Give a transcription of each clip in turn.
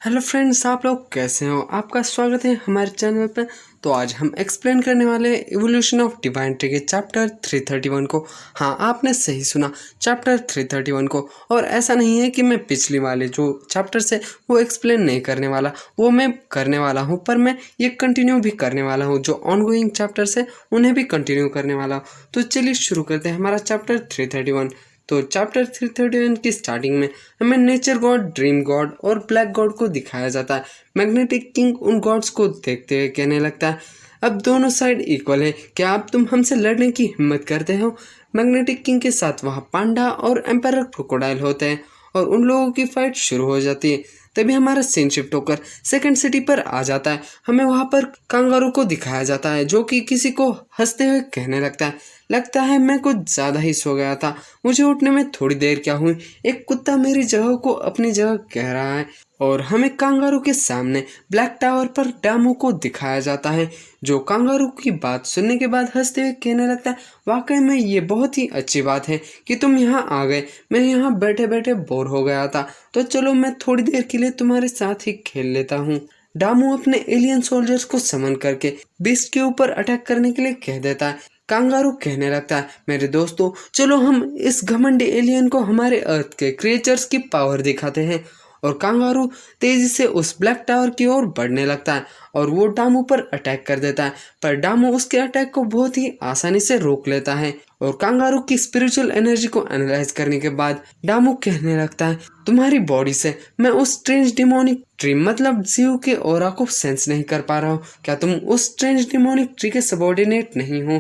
Hello friends, आप लोग कैसे हो। आपका स्वागत है हमारे चैनल पे। तो आज हम एक्सप्लेन करने वाले हैं इवोल्यूशन ऑफ डिवाइन ट्री के चैप्टर 331 को। हाँ, आपने सही सुना, चैप्टर 331 को। और ऐसा नहीं है कि मैं पिछली वाले जो चैप्टर्स है वो एक्सप्लेन नहीं करने वाला, वो मैं करने वाला हूँ, पर मैं ये कंटिन्यू भी करने वाला हूँ। जो ऑनगोइंग चैप्टर्स है उन्हें भी कंटिन्यू करने वाला हूँ। तो चलिए शुरू करते हैं हमारा चैप्टर 331। तो चैप्टर 331 की स्टार्टिंग में हमें नेचर गॉड, ड्रीम गॉड और ब्लैक गॉड को दिखाया जाता है। मैग्नेटिक किंग उन गॉड्स को देखते हुए कहने लगता है, अब दोनों साइड इक्वल है, क्या अब तुम हमसे लड़ने की हिम्मत करते हो। मैग्नेटिक किंग के साथ वहाँ पांडा और एम्पायर क्रोकोडाइल होते हैं और उन लोगों की फाइट शुरू हो जाती है। तभी हमारा सीन शिफ्ट होकर सेकंड सिटी पर आ जाता है। हमें वहाँ पर कांगारू को दिखाया जाता है जो कि किसी को हंसते हुए कहने लगता है मैं कुछ ज़्यादा ही सो गया था, मुझे उठने में थोड़ी देर क्या हुई। एक कुत्ता मेरी जगह को अपनी जगह कह रहा है। और हमें कांगारू के सामने ब्लैक टावर पर डामू को दिखाया जाता है जो कांगारू की बात सुनने के बाद हंसते हुए कहने लगता है, वाकई में ये बहुत ही अच्छी बात है कि तुम यहाँ आ गए। मैं यहाँ बैठे बैठे बोर हो गया था, तो चलो मैं थोड़ी देर के लिए तुम्हारे साथ ही खेल लेता हूँ। डामू अपने एलियन सोल्जर्स को समन करके बीस्ट के ऊपर अटैक करने के लिए कह देता है। कांगारू कहने लगता है, मेरे दोस्तों चलो हम इस घमंडी एलियन को हमारे अर्थ के क्रिएचर्स की पावर दिखाते हैं। और कांगारू तेजी से उस ब्लैक टावर की ओर बढ़ने लगता है और वो डामू पर अटैक कर देता है, पर डामू उसके अटैक को बहुत ही आसानी से रोक लेता है। और कांगारू की स्पिरिचुअल एनर्जी को एनालाइज करने के बाद डामू कहने लगता है, तुम्हारी बॉडी से मैं उस स्ट्रेंज डिमोनिक ट्री मतलब जीव के ऑरा को सेंस नहीं कर पा रहा हूँ। क्या तुम उस स्ट्रेंज डिमोनिक ट्री के सबॉर्डिनेट नहीं हो।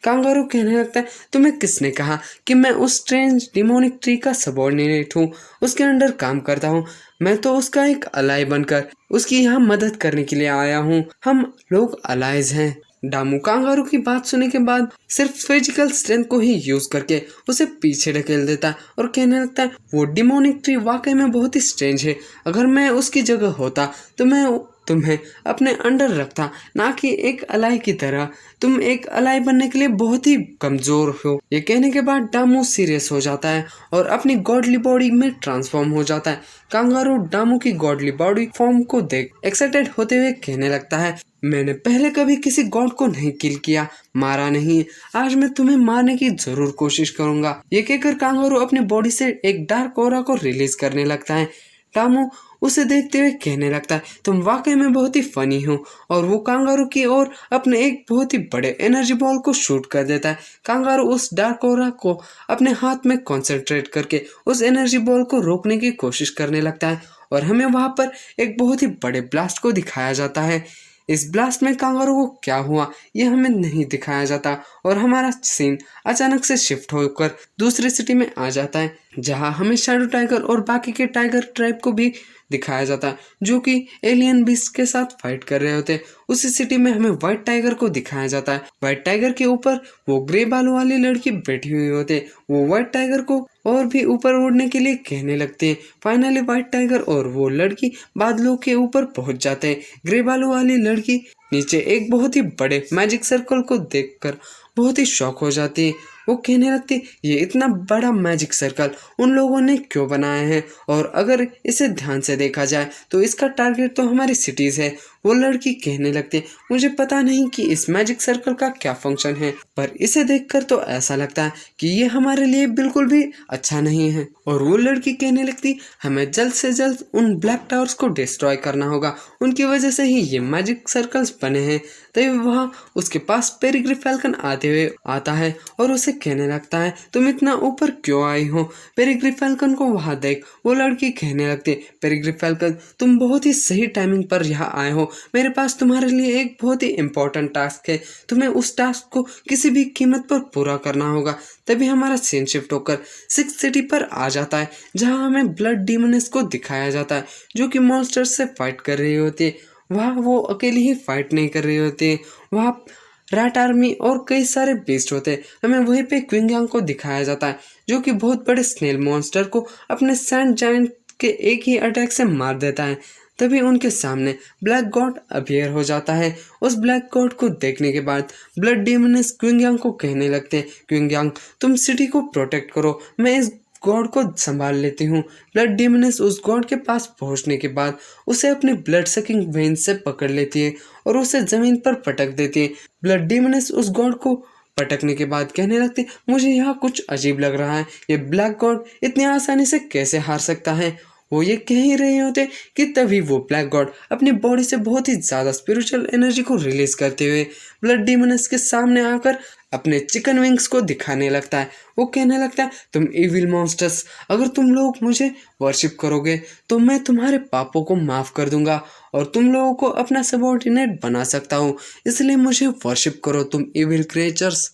कांगारू कहने लगता है, तुम्हें किसने कहा कि मैं उस स्ट्रेंज डिमोनिक ट्री का सबॉर्डिनेट हूँ, उसके अंडर काम करता हूँ। मैं तो उसका एक अलाई बनकर उसकी यहाँ मदद करने के लिए आया हूँ। हम लोग अलाइज हैं। डामू कांगारू की बात सुनने के बाद सिर्फ फिजिकल स्ट्रेंथ को ही यूज करके उसे पीछे ढकेल देता है और कहने लगता है, वो डिमोनिक ट्री वाकई में बहुत ही स्ट्रेंज है। अगर मैं उसकी जगह होता तो मैं तुम्हें अपने अंडर रखता, ना कि एक अलाई की तरह। तुम एक अलाई बनने के लिए बहुत ही कमजोर हो। ये कहने के बाद डामू सीरियस हो जाता है और अपनी गॉडली बॉडी में ट्रांसफॉर्म हो जाता है। कांगारू डामू की गॉडली बॉडी फॉर्म को देख एक्साइटेड होते हुए कहने लगता है, मैंने पहले कभी किसी गॉड को नहीं किल किया, मारा नहीं। आज मैं तुम्हें मारने की जरूर कोशिश करूंगा। ये कहकर कांगारू अपनी बॉडी से एक डार्क ऑरा को रिलीज करने लगता है। डामू उसे देखते हुए कहने लगता है, तुम वाकई में बहुत ही फनी हो। और वो कांगारू की ओर अपने एक बहुत ही बड़े एनर्जी बॉल को शूट कर देता है। कांगारू उस डार्क ऑरा को अपने हाथ में कंसंट्रेट करके उस एनर्जी बॉल को रोकने की कोशिश करने लगता है और हमें वहां पर एक बहुत ही बड़े ब्लास्ट को दिखाया जाता है। इस ब्लास्ट में कांगारू को क्या हुआ ये हमें नहीं दिखाया जाता और हमारा सीन अचानक से शिफ्ट होकर दूसरी सिटी में आ जाता है जहां हमें शैडो टाइगर और बाकी के टाइगर ट्राइब को भी दिखाया जाता है जो कि एलियन बीस्ट के साथ फाइट कर रहे होते। उसी सिटी में हमें व्हाइट टाइगर को दिखाया जाता है। व्हाइट टाइगर के ऊपर वो ग्रे बालों वाली लड़की बैठी हुई होते। वो व्हाइट टाइगर को और भी ऊपर उड़ने के लिए कहने लगते हैं। फाइनली व्हाइट टाइगर और वो लड़की बादलों के ऊपर पहुंच जाते हैं। ग्रे बालों वाली लड़की नीचे एक बहुत ही बड़े मैजिक सर्कल को देखकर बहुत ही शॉक हो जाती है। वो कहने लगती, ये इतना बड़ा मैजिक सर्कल उन लोगों ने क्यों बनाया है, और अगर इसे ध्यान से देखा जाए तो इसका टारगेट तो हमारी सिटीज है। वो लड़की कहने लगती, मुझे पता नहीं कि इस मैजिक सर्कल का क्या फंक्शन है, पर इसे देखकर तो ऐसा लगता है कि ये हमारे लिए बिल्कुल भी अच्छा नहीं है। और वो लड़की कहने लगती, हमें जल्द से जल्द उन ब्लैक टावर्स को डिस्ट्रॉय करना होगा, उनकी वजह से ही ये मैजिक सर्कल्स बने हैं। तभी वहाँ उसके पास पेरिग्री फैल्कन आते हुए आता है और उसे कहने लगता है, तुम इतना ऊपर क्यों आई हो। पेरिग्री फैल्कन को वहाँ देख वो लड़की कहने लगती, पेरिग्री फैल्कन तुम बहुत ही सही टाइमिंग पर यहाँ आए हो। मेरे पास तुम्हारे लिए एक बहुत ही इम्पोर्टेंट टास्क है, तुम्हें उस टास्क को किसी भी कीमत पर पूरा करना होगा। तभी हमारा सीन शिफ्ट होकर सिक्स सिटी पर आ जाता है जहाँ हमें ब्लड डीमनेस को दिखाया जाता है जो कि मॉन्स्टर्स से फाइट कर रही होती है। वहाँ वो अकेली ही फाइट नहीं कर रही होती है, वहाँ रैट आर्मी और कई सारे बीस्ट होते हैं। हमें वहीं पे क्विंगयांग को दिखाया जाता है जो कि बहुत बड़े स्नेल मॉन्स्टर को अपने सैंड जायंट के एक ही अटैक से मार देता है। तभी उनके सामने ब्लैक गॉड अपीयर हो जाता है। उस ब्लैक गॉड को देखने के बाद ब्लड डीमनेस क्विंगयांग को कहने लगते हैं, क्विंगयांग तुम सिटी को प्रोटेक्ट करो, मैं इस गॉड को संभाल लेती हूँ। ब्लड डीमनेस उस गॉड के पास पहुँचने के बाद उसे अपने ब्लड सकिंग वेन से पकड़ लेती है और उसे ज़मीन पर पटक देती है। ब्लड डीमनेस उस गॉड को पटकने के बाद कहने लगती, मुझे यह कुछ अजीब लग रहा है, ये ब्लैक गॉड इतनी आसानी से कैसे हार सकता है। वो ये कह ही रहे होते कि तभी वो ब्लैक गॉड अपनी बॉडी से बहुत ही ज़्यादा स्पिरिचुअल एनर्जी को रिलीज करते हुए ब्लड डीमनस के सामने आकर अपने चिकन विंग्स को दिखाने लगता है। वो कहने लगता है, तुम इविल मॉन्स्टर्स, अगर तुम लोग मुझे वर्शिप करोगे तो मैं तुम्हारे पापों को माफ़ कर दूंगा और तुम लोगों को अपना सबॉर्डिनेट बना सकता हूँ, इसलिए मुझे वर्शिप करो तुम इविल क्रिएचर्स।